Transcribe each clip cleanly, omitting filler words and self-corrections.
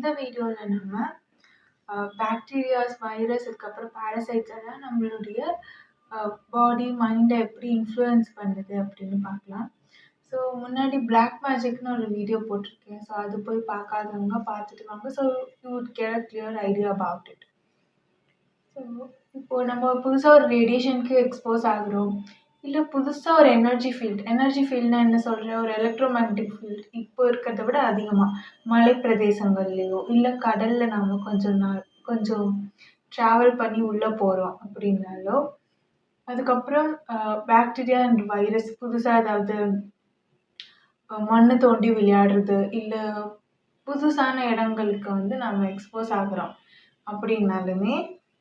இந்த வீடியோவில் நம்ம பாக்டீரியாஸ், வைரஸ், அதுக்கப்புறம் பாரசைட்ஸ் எல்லாம் நம்மளுடைய பாடி, மைண்டை எப்படி இன்ஃப்ளூயன்ஸ் பண்ணுது அப்படின்னு பார்க்கலாம். ஸோ முன்னாடி பிளாக் மேஜிக்னு ஒரு வீடியோ போட்டிருக்கேன். ஸோ அது போய் பார்க்காதவங்க பார்த்துட்டு வாங்க. So you would get a clear idea about it. So இப்போது நம்ம புதுசாக ஒரு ரேடியேஷனுக்கு எக்ஸ்போஸ் ஆகுறோம், இல்லை புதுசாக ஒரு எனர்ஜி ஃபீல்ட்னா என்ன சொல்கிறேன், ஒரு எலக்ட்ரோ மேக்னெட்டிக் ஃபீல்ட் இப்போ இருக்கிறத விட அதிகமாக மலை பிரதேசங்கள்லேயோ இல்லை கடலில் நாம் கொஞ்சம் ட்ராவல் பண்ணி உள்ளே போகிறோம் அப்படின்னாலோ, அதுக்கப்புறம் பாக்டீரியா அண்ட் வைரஸ் புதுசாக ஏதாவது மண்ணு தோண்டி விளையாடுறது, இல்லை புதுசான இடங்களுக்கு நம்ம எக்ஸ்போஸ் ஆகுறோம் அப்படின்னாலுமே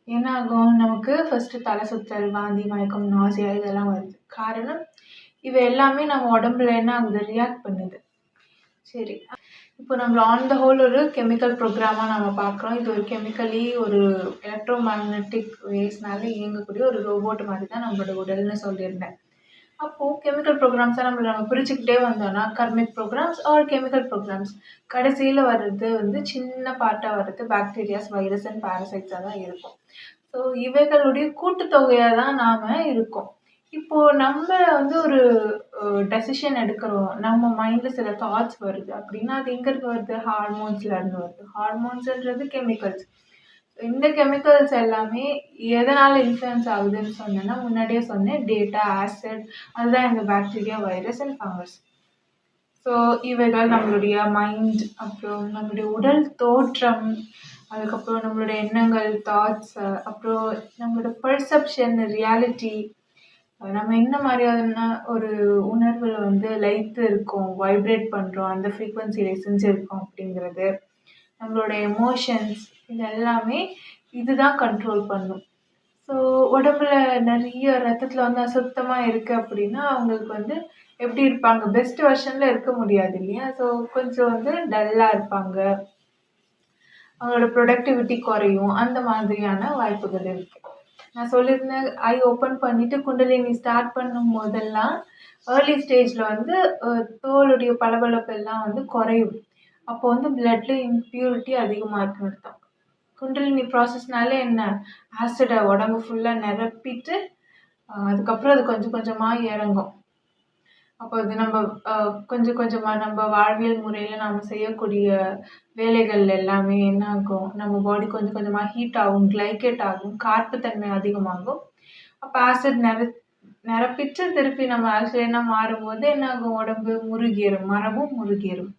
என்ன ஆகும், நமக்கு ஃபஸ்ட்டு தலை சுற்றல், வாந்தி, மயக்கம், நாசியா இதெல்லாம் வருது. காரணம் இவை எல்லாமே நம்ம உடம்புல என்ன ஆகுது, ரியாக்ட் பண்ணுது. சரி, இப்போ நம்ம ஆன் த ஹோல் ஒரு கெமிக்கல் ப்ரோக்ராமாக நம்ம பார்க்குறோம். இது ஒரு கெமிக்கலி ஒரு எலக்ட்ரோ மேக்னெட்டிக் வேவ்ஸ்னால இயங்கக்கூடிய ஒரு ரோபோட் மாதிரி தான் நம்மளோட உடல்னு சொல்லியிருந்தேன். அப்போது கெமிக்கல் ப்ரோக்ராம்ஸாக நம்ம பிரிச்சுக்கிட்டே வந்தோம்னா karmic programs or chemical programs, கடைசியில் வர்றது சின்ன பார்ட்டாக வர்றது பாக்டீரியாஸ், வைரஸ் அண்ட் பாரசைட்ஸாக தான் இருக்கும். ஸோ இவைகளுடைய கூட்டுத்தொகையாக தான் நாம் இருக்கோம். இப்போது நம்ம ஒரு டெசிஷன் எடுக்கிறோம், நம்ம மைண்டில் சில தாட்ஸ் வருது அப்படின்னா அது எங்கேருந்து வருது, ஹார்மோன்ஸ்லேருந்து வருது. ஹார்மோன்ஸுன்றது கெமிக்கல்ஸ். இந்த கெமிக்கல்ஸ் எல்லாமே எதனால் இன்ஃப்ளூயன்ஸ் ஆகுதுன்னு சொன்னேன்னா, முன்னாடியே சொன்னேன், டேட்டா, ஆசிட், அதுதான் இந்த bacteria, virus and fungus. So இவைகள் நம்மளுடைய மைண்ட், அப்புறம் நம்மளுடைய உடல் தோற்றம், அதுக்கப்புறம் நம்மளுடைய எண்ணங்கள், தாட்ஸ், அப்புறம் நம்மளோட பர்செப்ஷன், ரியாலிட்டி, நம்ம என்ன மாதிரியான ஒரு உணர்வில் லயித்து இருக்கோம், வைப்ரேட் பண்ணுறோம், அந்த ஃப்ரீக்வன்சியில் செஞ்சுருக்கோம் அப்படிங்கிறது, நம்மளோட எமோஷன்ஸ், இது எல்லாமே இதுதான் கண்ட்ரோல் பண்ணும். ஸோ உடம்புல நிறைய ரத்தத்தில் அசுத்தமாக இருக்குது அப்படின்னா அவங்களுக்கு எப்படி இருப்பாங்க, பெஸ்ட் வெர்ஷனில் இருக்க முடியாது இல்லையா. ஸோ கொஞ்சம் டல்லாக இருப்பாங்க, அவங்களோட ப்ரொடக்டிவிட்டி குறையும், அந்த மாதிரியான வாய்ப்புகள் இருக்குது. நான் சொல்லியிருந்தேன், ஐ ஓப்பன் பண்ணிவிட்டு குண்டலினி ஸ்டார்ட் பண்ணும் போதெல்லாம் ஏர்லி ஸ்டேஜில் தோலுடைய பளபளப்பு எல்லாம் குறையும். அப்போ பிளட்ல இம்ப்யூரிட்டி அதிகமாக இருக்குன்னு அர்த்தம். குண்டலினி ப்ராசஸ்னாலே என்ன, ஆசிடை உடம்பு ஃபுல்லாக நிரப்பிட்டு அதுக்கப்புறம் அது கொஞ்சம் கொஞ்சமாக இறங்கும். அப்போ அது நம்ம கொஞ்சம் கொஞ்சமாக நம்ம வாழ்வியல் முறையில் நாம் செய்யக்கூடிய வேலைகள் எல்லாமே என்ன ஆகும், நம்ம பாடி கொஞ்சம் கொஞ்சமாக ஹீட் ஆகும், கிளைகேட் ஆகும், கார்ப்புத்தன்மை அதிகமாகும். அப்போ ஆசிட் நிரப்பிட்டு திருப்பி நம்ம ஆல்கலைனாக மாறும்போது என்ன ஆகும், உடம்பு முருகேறும், மரபும் முருகேறும்.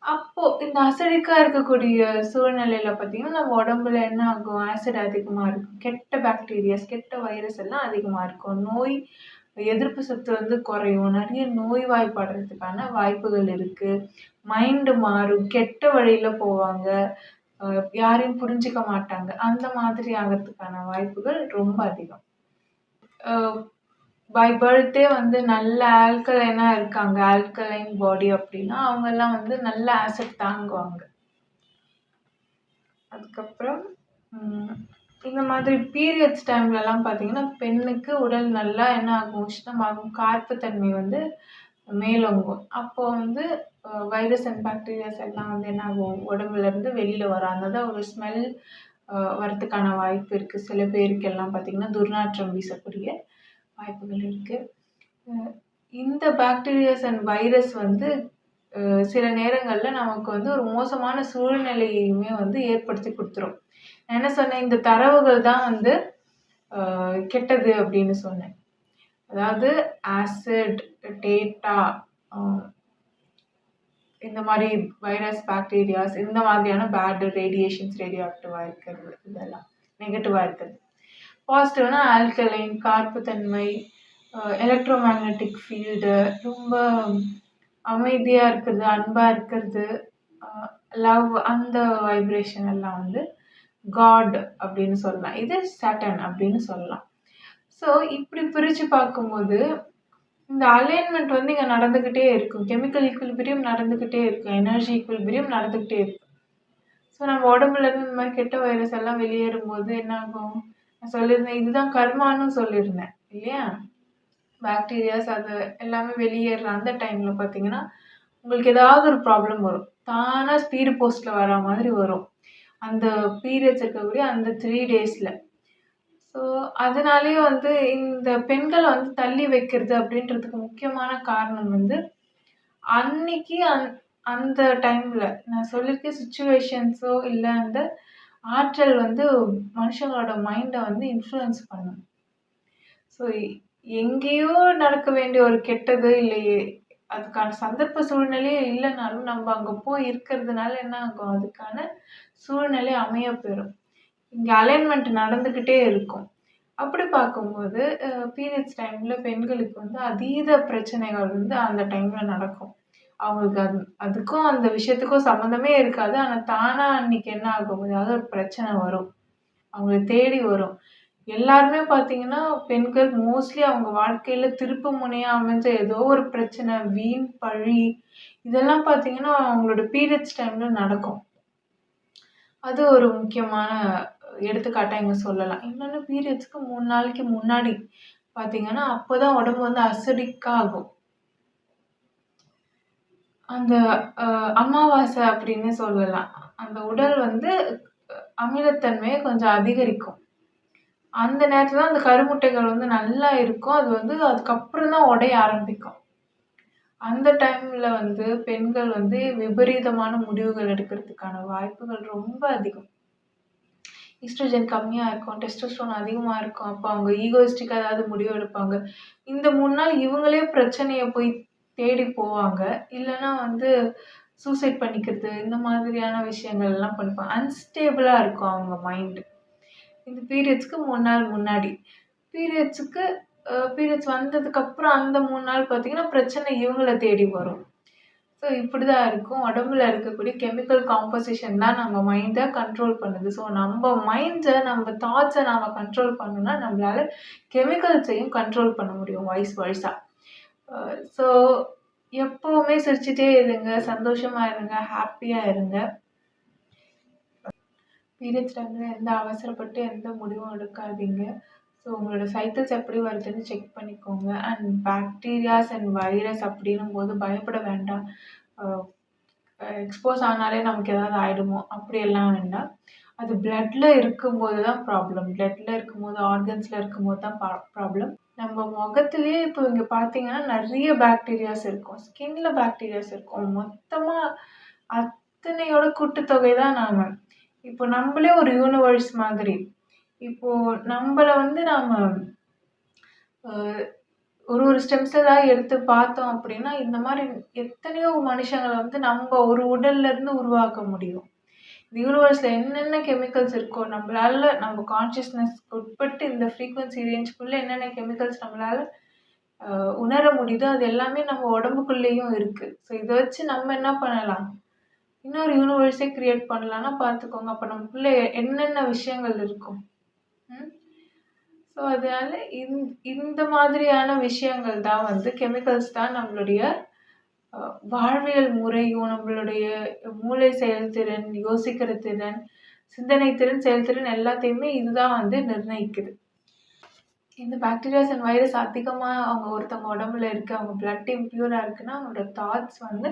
அப்போது இந்த அசிடிக்காக இருக்கக்கூடிய சூழ்நிலையில் பார்த்திங்கன்னா நம்ம உடம்புல என்ன ஆகும், ஆசிட் அதிகமாக இருக்கும், கெட்ட பாக்டீரியாஸ், கெட்ட வைரஸ் எல்லாம் அதிகமாக இருக்கும், நோய் எதிர்ப்பு சக்தி குறையும், நிறைய நோய்வாய்ப்படுறதுக்கான வாய்ப்புகள் இருக்குது, மைண்டு மாறும், கெட்ட வழியில் போவாங்க, யாரையும் புரிஞ்சிக்க மாட்டாங்க, அந்த மாதிரி ஆகிறதுக்கான வாய்ப்புகள் ரொம்ப அதிகம். பை பர்த்தே நல்ல ஆல்கலைனாக இருக்காங்க, ஆல்கலைன் பாடி அப்படின்னா அவங்கெல்லாம் நல்ல ஆசிட் தாங்குவாங்க. அதுக்கப்புறம் இந்த மாதிரி பீரியட்ஸ் டைம்லலாம் பார்த்திங்கன்னா பெண்ணுக்கு உடல் நல்லா என்ன ஆகும், உஷ்ணமாகும், கார்ப்புத்தன்மை மேலோங்கும். அப்போது வைரஸ் அண்ட் பாக்டீரியாஸ் எல்லாம் என்ன ஆகும், உடம்புலேருந்து வெளியில் வரும். அதனால ஒரு ஸ்மெல் வரத்துக்கான வாய்ப்பு இருக்குது. சில பேருக்கெல்லாம் பார்த்திங்கன்னா துர்நாற்றம் வீசக்கூடிய வாய்ப்புகள் இருக்குது. இந்த பாக்டீரியாஸ் அண்ட் வைரஸ் சில நேரங்களில் நமக்கு ஒரு மோசமான சூழ்நிலையுமே ஏற்படுத்தி கொடுத்துரும். நான் என்ன சொன்னேன், இந்த தரவுகள் தான் கெட்டது அப்படின்னு சொன்னேன். அதாவது ஆசிட், டேட்டா, இந்த மாதிரி வைரஸ், பாக்டீரியாஸ், இந்த மாதிரியான பேட் ரேடியேஷன்ஸ், ரேடியோ ஆக்டிவாக இருக்கிறது, இதெல்லாம் நெகட்டிவாக இருக்கிறது. பாசிட்டிவ்னா ஆல்கலைன், கார்ப்புத்தன்மை, எலக்ட்ரோ மேக்னெட்டிக் ஃபீல்டு, ரொம்ப அமைதியாக இருக்கிறது, அன்பாக இருக்கிறது, லவ், அந்த வைப்ரேஷன் எல்லாம் காட் அப்படின்னு சொல்லலாம். இது சாட்டன் அப்படின்னு சொல்லலாம். ஸோ இப்படி பிரித்து பார்க்கும்போது இந்த அலைன்மெண்ட் இங்கே நடந்துக்கிட்டே இருக்கும், கெமிக்கல் ஈக்குலிபிரியம் நடந்துக்கிட்டே இருக்கும், எனர்ஜி ஈக்குலிபிரியம் நடந்துக்கிட்டே இருக்கும். ஸோ நம்ம உடம்புலேருந்து இந்த மாதிரி கெட்ட வைரஸ் எல்லாம் வெளியேறும்போது என்ன ஆகும், நான் சொல்லியிருந்தேன், இதுதான் கர்மான்னு சொல்லியிருந்தேன் இல்லையா. பாக்டீரியாஸ் அது எல்லாமே வெளியேற அந்த டைமில் பார்த்தீங்கன்னா உங்களுக்கு ஏதாவது ஒரு ப்ராப்ளம் வரும். தானா ஸ்பீடு போஸ்ட்ல வர மாதிரி வரும். அந்த பீரியட்ஸ் இருக்கக்கூடிய அந்த 3 டேஸ்ல. ஸோ, அதனாலேயே வந்து இந்த பெண்கள வந்து தள்ளி வைக்கிறது அப்படின்றதுக்கு முக்கியமான காரணம் வந்து, அன்னைக்கு அந்த டைம்ல நான் சொல்லியிருக்க சிச்சுவேஷன்ஸோ இல்ல அந்த ஆற்றல் வந்து மனுஷங்களோட மைண்ட வந்து இன்ஃப்ளூயன்ஸ் பண்ணும். ஸோ, எங்கேயோ நடக்க வேண்டிய ஒரு கெட்டது இல்லையே, அதுக்கான சந்தர்ப்ப சூழ்நிலையே இல்லனாலும், நம்ம அங்க போய் இருக்கிறதுனால என்ன ஆகும்? அதுக்கான சூழ்நிலை அமைய பெறும். இங்க அலைன்மென்ட் நடந்துகிட்டே இருக்கும். அப்படி பார்க்கும்போது, பீரியட்ஸ் டைம்ல பெண்களுக்கு வந்து அதீத பிரச்சனைகள் வந்து அந்த டைம்ல நடக்கும். அவங்களுக்கு அதுக்கும் அந்த விஷயத்துக்கும் சம்மந்தமே இருக்காது. ஆனா தானா அன்னைக்கு என்ன ஆகும்? ஏதாவது ஒரு பிரச்சனை வரும். அவங்கள தேடி வரும். எல்லாருமே பார்த்தீங்கன்னா, பெண்கள் மோஸ்ட்லி அவங்க வாழ்க்கையில திருப்பு முனையா அமைஞ்ச ஏதோ ஒரு பிரச்சனை, வீண் பழி இதெல்லாம் பார்த்தீங்கன்னா, அவங்களோட பீரியட்ஸ் டைம்ல நடக்கும். அது ஒரு முக்கியமான எடுத்துக்காட்டா இங்க சொல்லலாம். இன்னொன்னு பீரியட்ஸ்க்கு 3 நாளைக்கு முன்னாடி பார்த்தீங்கன்னா, அப்பதான் உடம்பு வந்து அசிடிக்கா ஆகும். அந்த அமாவாசை அப்படின்னு சொல்லலாம். அந்த உடல் வந்து அமிலத்தன்மைய கொஞ்சம் அதிகரிக்கும். அந்த நேரத்துல தான் அந்த கருமுட்டைகள் வந்து நல்லா இருக்கும். அது வந்து அதுக்கப்புறம் தான் உடைய ஆரம்பிக்கும். அந்த டைம்ல வந்து பெண்கள் வந்து விபரீதமான முடிவுகள் எடுக்கிறதுக்கான வாய்ப்புகள் ரொம்ப அதிகம். ஈஸ்ட்ரோஜன் கம்மியா இருக்கும். டெஸ்டோஸ்டெரோன் அதிகமா இருக்கும். அப்ப அவங்க ஈகோயிஸ்டிக்கா ஏதாவது முடிவு எடுப்பாங்க. இந்த 3 நாள் இவங்களே பிரச்சனைய போய் தேடி போவாங்க. இல்லன்னா வந்து சூசைட் பண்ணிக்கிறது, இந்த மாதிரியான விஷயங்கள்லாம் பண்ணிப்பாங்க. அன்ஸ்டேபிளா இருக்கும் அவங்க மைண்ட். இந்த பீரியட்ஸ்க்கு 3 நாள் முன்னாடி. பீரியட்ஸ்க்கு பீரியட்ஸ் வந்ததுக்கப்புறம் அந்த 3 நாள் பார்த்தீங்கன்னா, பிரச்சனை இவங்கள தேடி வரும். ஸோ இப்படிதான் இருக்கும். உடம்புல இருக்கக்கூடிய கெமிக்கல் காம்போசிஷன் தான் நம்ம மைண்ட கண்ட்ரோல் பண்ணுது. ஸோ நம்ம மைண்ட, நம்ம தாட்ஸ நாம கண்ட்ரோல் பண்ணணும்னா, நம்மளால கெமிக்கல்ஸையும் கண்ட்ரோல் பண்ண முடியும் வைஸ் வர்ஸா. ஸோ எப்பவுமே சிரிச்சுட்டே இருங்க, சந்தோஷமா இருங்க, ஹாப்பியா இருங்க. பீரியட்ஸ் டைம்ல அவசரப்பட்டு எந்த முடிவும் எடுக்காதீங்க. ஸோ உங்களோட சைக்கிள்ஸ் எப்படி வருதுன்னு செக் பண்ணிக்கோங்க. அண்ட் பாக்டீரியாஸ் அண்ட் வைரஸ் அப்படின்னும்போது பயப்பட வேண்டாம். எக்ஸ்போஸ் ஆனாலே நமக்கு ஏதாவது ஆயிடுமோ அப்படியெல்லாம் வேண்டாம். அது பிளட்ல இருக்கும்போது தான் ப்ராப்ளம். பிளட்ல இருக்கும்போது, ஆர்கன்ஸ்ல இருக்கும்போது தான் ப்ராப்ளம். நம்ம முகத்திலேயே இப்போ இங்க பார்த்தீங்கன்னா நிறைய பாக்டீரியாஸ் இருக்கும். ஸ்கின்ல பாக்டீரியாஸ் இருக்கும். மொத்தமா அத்தனையோட கூட்டுத்தொகை தான் நாம. இப்போ நம்மளே ஒரு யூனிவர்ஸ் மாதிரி. இப்போ நம்மள வந்து நாம ஒரு ஸ்டெம் செல்லா எடுத்து பார்த்தோம் அப்படின்னா, இந்த மாரி எத்தனையோ மனுஷங்கள வந்து நம்ம ஒரு உடல்ல இருந்து உருவாக்க முடியும். இந்த யூனிவர்ஸ்ல என்னென்ன கெமிக்கல்ஸ் இருக்கோ, நம்மளால நம்ம கான்ஷியஸ்னஸ்க்கு உட்பட்டு இந்த ஃப்ரீக்வன்சி ரேஞ்சுக்குள்ள என்னென்ன கெமிக்கல்ஸ் நம்மளால உணர முடியுதோ, அது எல்லாமே நம்ம உடம்புக்குள்ளேயும் இருக்கு. ஸோ இத வச்சு நம்ம என்ன பண்ணலாம்? இன்னொரு யூனிவர்ஸே கிரியேட் பண்ணலான்னா பார்த்துக்கோங்க. அப்ப நமக்குள்ள என்னென்ன விஷயங்கள் இருக்கும்? ம். ஸோ அதனால இந்த மாதிரியான விஷயங்கள் தான் வந்து கெமிக்கல்ஸ் தான் நம்மளுடைய வாழ்வியல் முறையும், நம்மளுடைய மூளை செயல்திறன், யோசிக்கிற திறன், சிந்தனை திறன், செயல்திறன் எல்லாத்தையுமே இதுதான் வந்து நிர்ணயிக்குது. இந்த பாக்டீரியாஸ் அண்ட் வைரஸ் அதிகமா ஒருத்தவங்க உடம்புல இருக்கு, அவங்க பிளட் இம்ப்யூரா இருக்குன்னா, அவங்களோட தாட்ஸ் வந்து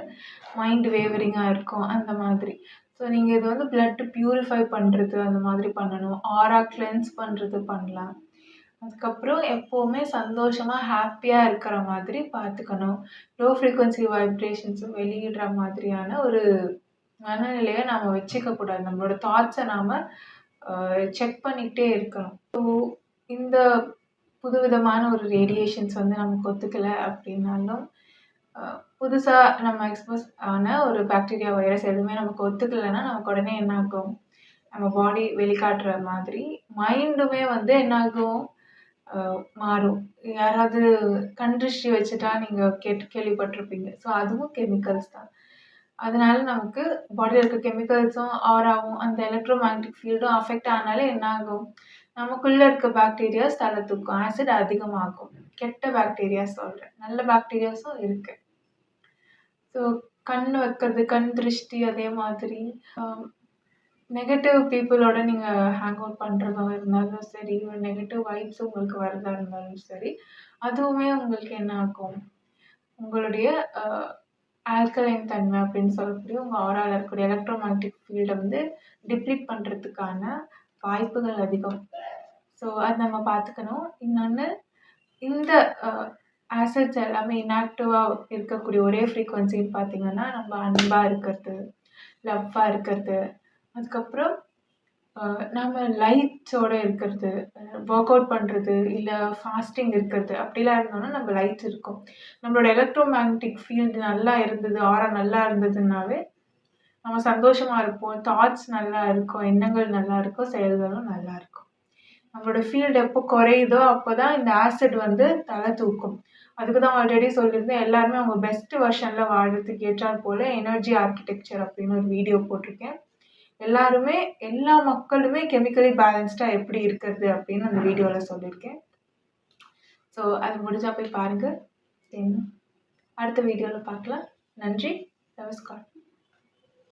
மைண்ட் வேவரிங்கா இருக்கும் அந்த மாதிரி. ஸோ நீங்க இது வந்து பிளட் பியூரிஃபை பண்றது அந்த மாதிரி பண்ணணும். ஆரா கிளென்ஸ் பண்றது பண்ணலாம். அதுக்கப்புறம் எப்பவுமே சந்தோஷமா, ஹாப்பியா இருக்கிற மாதிரி பார்த்துக்கணும். லோ ஃப்ரீக்வன்சி வைப்ரேஷன்ஸும் வெளியிடுற மாதிரியான ஒரு மனநிலைய நாம வச்சுக்க கூடாது. நம்மளோட தாட்ஸ நாம செக் பண்ணிக்கிட்டே இருக்கணும். ஸோ இந்த புதுவிதமான ஒரு ரேடியேஷன்ஸ் வந்து நமக்கு ஒத்துக்கல அப்படின்னாலும், புதுசா நம்ம எக்ஸ்போஸ் ஆன ஒரு பாக்டீரியா, வைரஸ் எதுவுமே நமக்கு ஒத்துக்கலன்னா, நமக்கு உடனே என்ன ஆகும்? நம்ம பாடி வெளிக்காட்டுற மாதிரி மைண்டுமே வந்து என்ன ஆகும்? மாறும். யாராவது கண் திருஷ்டி வச்சுட்டா நீங்க கேள்விப்பட்டிருப்பீங்க. ஸோ அதுவும் கெமிக்கல்ஸ் தான். அதனால நமக்கு பாடியில இருக்க கெமிக்கல்ஸும், ஆராவும், அந்த எலக்ட்ரோ மேக்னெட்டிக் ஃபீல்டும் அஃபெக்ட் ஆனாலே என்ன ஆகும்? நமக்குள்ள இருக்க பாக்டீரியாஸ் தலை தூக்கும். ஆசிட் அதிகமாகும். கெட்ட பாக்டீரியாஸ் சொல்றேன். நல்ல பாக்டீரியாஸும் இருக்கு. ஸோ கண் வைக்கிறது, கண் திருஷ்டி அதே மாதிரி நெகட்டிவ் பீப்புளோட நீங்க ஹேங் அவுட் பண்றதா இருந்தாலும் சரி, ஒரு நெகட்டிவ் வைப்ஸ் உங்களுக்கு வரதா இருந்தாலும் சரி, அதுவுமே உங்களுக்கு என்ன ஆகும்? உங்களுடைய ஆல்கலைன் தன்மை அப்படின்னு சொல்லக்கூடிய உங்கள் ஆராவில் இருக்கக்கூடிய எலக்ட்ரோமேக்னெட்டிக் ஃபீல்டை வந்து டிப்ளீட் பண்ணுறதுக்கான வாய்ப்புகள் அதிகம். ஸோ அது நம்ம பார்த்துக்கணும். இன்னொன்று, இந்த ஆசிட்ஸ் எல்லாமே இன்ஆக்டிவாக இருக்கக்கூடிய ஒரே ஃப்ரீக்வன்சின்னு பார்த்தீங்கன்னா நம்ம அன்பாக இருக்கிறது, லவ்வாக இருக்கிறது, அதுக்கப்புறம் நம்ம லைட்ஸோடு இருக்கிறது, ஒர்க் அவுட் பண்ணுறது, இல்லை ஃபாஸ்டிங் இருக்கிறது, அப்படிலாம் இருந்தோம்னா நம்ம லைட்ஸ் இருக்கும். நம்மளோட எலக்ட்ரோமேக்னெட்டிக் ஃபீல்டு நல்லா இருந்தது, ஆரா நல்லா இருந்ததுன்னாவே நம்ம சந்தோஷமாக இருப்போம், தாட்ஸ் நல்லா இருக்கும், எண்ணங்கள் நல்லா இருக்கும், செயல்களும் நல்லா இருக்கும். நம்மளோட ஃபீல்டு எப்போ குறையுதோ அப்போ தான் இந்த ஆசிட் வந்து தலை தூக்கும். அதுக்கு தான் ஆல்ரெடி சொல்லியிருந்தேன், எல்லாருமே அவங்க பெஸ்ட் வெர்ஷனில் வாழ்கிறதுக்கு ஏற்றால் போல் எனர்ஜி ஆர்கிடெக்சர் அப்படின்னு ஒரு வீடியோ போட்டிருக்கேன். எல்லாருமே, எல்லா மக்களுமே கெமிக்கலி பேலன்ஸ்டாக எப்படி இருக்கிறது அப்படின்னு அந்த வீடியோவில் சொல்லியிருக்கேன். ஸோ அது முடிஞ்சால் போய் பாருங்கள். அடுத்த வீடியோவில் பார்க்கலாம். நன்றி. நமஸ்கார்.